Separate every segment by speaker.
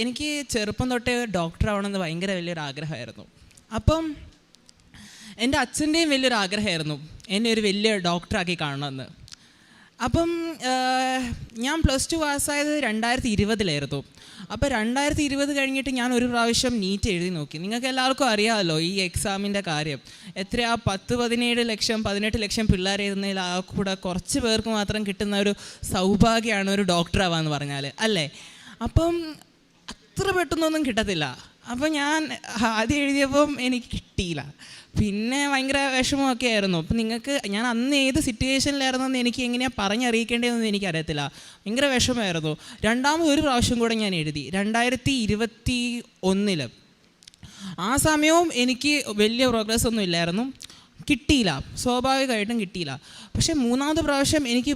Speaker 1: എനിക്ക് ചെറുപ്പം തൊട്ടേ ഡോക്ടർ ആവണമെന്ന് ഭയങ്കര വലിയൊരു ആഗ്രഹമായിരുന്നു. അപ്പം എൻ്റെ അച്ഛൻ്റെയും വലിയൊരു ആഗ്രഹമായിരുന്നു എന്നെ ഒരു വലിയ ഡോക്ടറാക്കി കാണണമെന്ന്. അപ്പം ഞാൻ +2 പാസ്സായത് 2020 അപ്പോൾ 2020 കഴിഞ്ഞിട്ട് ഞാൻ ഒരു പ്രാവശ്യം നീറ്റ് എഴുതി നോക്കി. നിങ്ങൾക്ക് എല്ലാവർക്കും അറിയാമല്ലോ ഈ എക്സാമിൻ്റെ കാര്യം. എത്രയാ 10-17 ലക്ഷം 18 ലക്ഷം പിള്ളേർ എഴുതുന്നതിൽ ആ കൂടെ കുറച്ച് പേർക്ക് മാത്രം കിട്ടുന്ന ഒരു സൗഭാഗ്യമാണ് ഒരു ഡോക്ടറാവാന്ന് പറഞ്ഞാൽ, അല്ലേ? അപ്പം അത്ര പെട്ടെന്നൊന്നും കിട്ടത്തില്ല. അപ്പോൾ ഞാൻ ആദ്യം എഴുതിയപ്പം എനിക്ക് കിട്ടിയില്ല. പിന്നെ ഭയങ്കര വിഷമമൊക്കെ ആയിരുന്നു. അപ്പം നിങ്ങൾക്ക് ഞാൻ അന്ന് ഏത് സിറ്റുവേഷനിലായിരുന്നെന്ന് എനിക്ക് എങ്ങനെയാണ് പറഞ്ഞറിയിക്കേണ്ടതെന്ന് എനിക്കറിയത്തില്ല. ഭയങ്കര വിഷമമായിരുന്നു. രണ്ടാമതൊരു പ്രാവശ്യം കൂടെ ഞാൻ എഴുതി 2021. ആ സമയവും എനിക്ക് വലിയ പ്രോഗ്രസ് ഒന്നും ഇല്ലായിരുന്നു, കിട്ടിയില്ല, സ്വാഭാവികമായിട്ടും കിട്ടിയില്ല. പക്ഷേ മൂന്നാമത്തെ പ്രാവശ്യം എനിക്ക്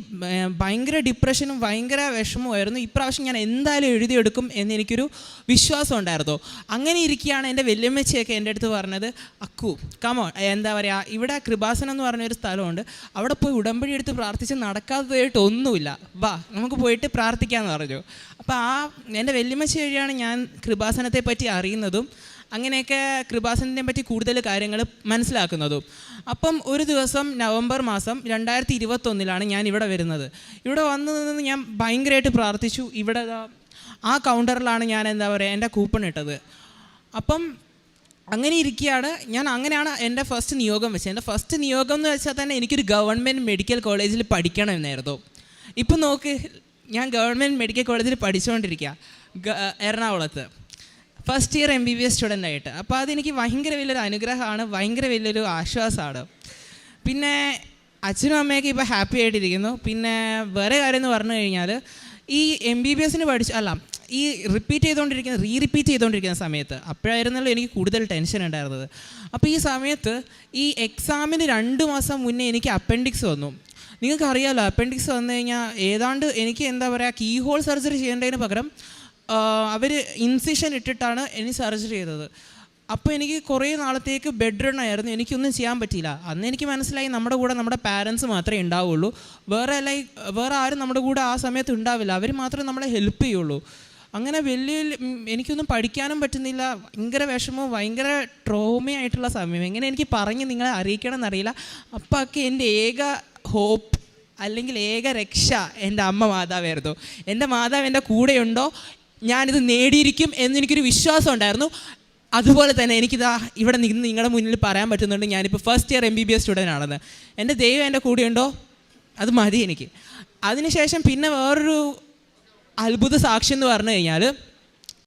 Speaker 1: ഭയങ്കര ഡിപ്രഷനും ഭയങ്കര വിഷമമായിരുന്നു. ഇപ്രാവശ്യം ഞാൻ എന്തായാലും എഴുതിയെടുക്കും എന്നെനിക്കൊരു വിശ്വാസം ഉണ്ടായിരുന്നു. അങ്ങനെ ഇരിക്കുകയാണ് എൻ്റെ വല്യമ്മച്ചിയൊക്കെ എൻ്റെ അടുത്ത് പറഞ്ഞത്, അക്കു കമോ, എന്താ പറയുക, ഇവിടെ കൃപാസനം എന്ന് പറഞ്ഞൊരു സ്ഥലമുണ്ട്, അവിടെ പോയി ഉടമ്പടി എടുത്ത് പ്രാർത്ഥിച്ച് നടക്കാത്തതായിട്ട് ഒന്നുമില്ല, വാ നമുക്ക് പോയിട്ട് പ്രാർത്ഥിക്കാമെന്ന് പറഞ്ഞു. അപ്പോൾ എൻ്റെ വല്യമ്മച്ചി വഴിയാണ് ഞാൻ കൃപാസനത്തെ പറ്റി അറിയുന്നതും അങ്ങനെയൊക്കെ കൃപാസനത്തെ പറ്റി കൂടുതൽ കാര്യങ്ങൾ മനസ്സിലാക്കുന്നതും. അപ്പം ഒരു ദിവസം നവംബർ മാസം 2021 ഞാൻ ഇവിടെ വരുന്നത്. ഇവിടെ വന്നു നിന്ന് ഞാൻ ഭയങ്കരമായിട്ട് പ്രാർത്ഥിച്ചു. ഇവിടെ ആ കൗണ്ടറിലാണ് ഞാൻ എന്താ പറയുക എൻ്റെ കൂപ്പൺ ഇട്ടത്. അപ്പം അങ്ങനെ ഇരിക്കുകയാണ് ഞാൻ. അങ്ങനെയാണ് എൻ്റെ ഫസ്റ്റ് നിയോഗം വെച്ചത്. എൻ്റെ ഫസ്റ്റ് നിയോഗം എന്ന് വെച്ചാൽ തന്നെ എനിക്കൊരു ഗവൺമെൻറ് മെഡിക്കൽ കോളേജിൽ പഠിക്കണം എന്നായിരുന്നു. ഇപ്പം നോക്ക്, ഞാൻ ഗവൺമെൻറ് മെഡിക്കൽ കോളേജിൽ പഠിച്ചുകൊണ്ടിരിക്കുക എറണാകുളത്ത്, ഫസ്റ്റ് ഇയർ MBBS സ്റ്റുഡൻ്റായിട്ട്. അപ്പോൾ അതെനിക്ക് ഭയങ്കര വലിയൊരു അനുഗ്രഹമാണ്, ഭയങ്കര വലിയൊരു ആശ്വാസമാണ്. പിന്നെ അച്ഛനും അമ്മയൊക്കെ ഇപ്പോൾ ഹാപ്പി ആയിട്ടിരിക്കുന്നു. പിന്നെ വേറെ കാര്യം എന്ന് പറഞ്ഞു കഴിഞ്ഞാൽ ഈ MBBSന് ഈ റീ റിപ്പീറ്റ് ചെയ്തുകൊണ്ടിരിക്കുന്ന സമയത്ത് അപ്പോഴായിരുന്നല്ലോ എനിക്ക് കൂടുതൽ ടെൻഷൻ ഉണ്ടായിരുന്നത്. അപ്പോൾ ഈ സമയത്ത് ഈ എക്സാമിന് 2 മാസം മുന്നേ എനിക്ക് അപ്പൻഡിക്സ് വന്നു. നിങ്ങൾക്കറിയാമല്ലോ, അപ്പൻഡിക്സ് വന്നു കഴിഞ്ഞാൽ ഏതാണ്ട് എനിക്ക് എന്താ പറയുക, കീ ഹോൾ സർജറി ചെയ്യേണ്ടതിന് പകരം അവർ ഇൻസിഷൻ ഇട്ടിട്ടാണ് എനിക്ക് സർജറി ചെയ്തത്. അപ്പോൾ എനിക്ക് കുറേ നാളത്തേക്ക് ബെഡ് റൺ ആയിരുന്നു, എനിക്കൊന്നും ചെയ്യാൻ പറ്റിയില്ല. അന്ന് എനിക്ക് മനസ്സിലായി നമ്മുടെ കൂടെ നമ്മുടെ പാരൻസ് മാത്രമേ ഉണ്ടാവുള്ളൂ, വേറെ ആരും നമ്മുടെ കൂടെ ആ സമയത്ത് ഉണ്ടാവില്ല, അവർ മാത്രമേ നമ്മളെ ഹെൽപ്പ് ചെയ്യുള്ളൂ. അങ്ങനെ എനിക്കൊന്നും പഠിക്കാനും പറ്റുന്നില്ല, ഭയങ്കര വിഷമവും ഭയങ്കര ട്രോമയായിട്ടുള്ള സമയം. എങ്ങനെ എനിക്ക് പറഞ്ഞ് നിങ്ങളെ അറിയിക്കണം എന്നറിയില്ല. അപ്പൊക്കെ എൻ്റെ ഏക ഹോപ്പ് അല്ലെങ്കിൽ ഏക രക്ഷ എൻ്റെ അമ്മ മാതാവായിരുന്നു. എൻ്റെ മാതാവ് എൻ്റെ കൂടെയുണ്ടോ, ഞാനിത് നേടിയിരിക്കും എന്നെനിക്കൊരു വിശ്വാസം ഉണ്ടായിരുന്നു. അതുപോലെ തന്നെ എനിക്കിതാ ഇവിടെ നിന്ന് നിങ്ങളുടെ മുന്നിൽ പറയാൻ പറ്റുന്നുണ്ട് ഞാനിപ്പോൾ ഫസ്റ്റ് ഇയർ MBBS സ്റ്റുഡൻ്റ് ആണെന്ന്. എൻ്റെ ദൈവം എൻ്റെ കൂടെയുണ്ടോ, അത് മതി എനിക്ക്. അതിനുശേഷം പിന്നെ വേറൊരു അത്ഭുത സാക്ഷി എന്ന് പറഞ്ഞു കഴിഞ്ഞാൽ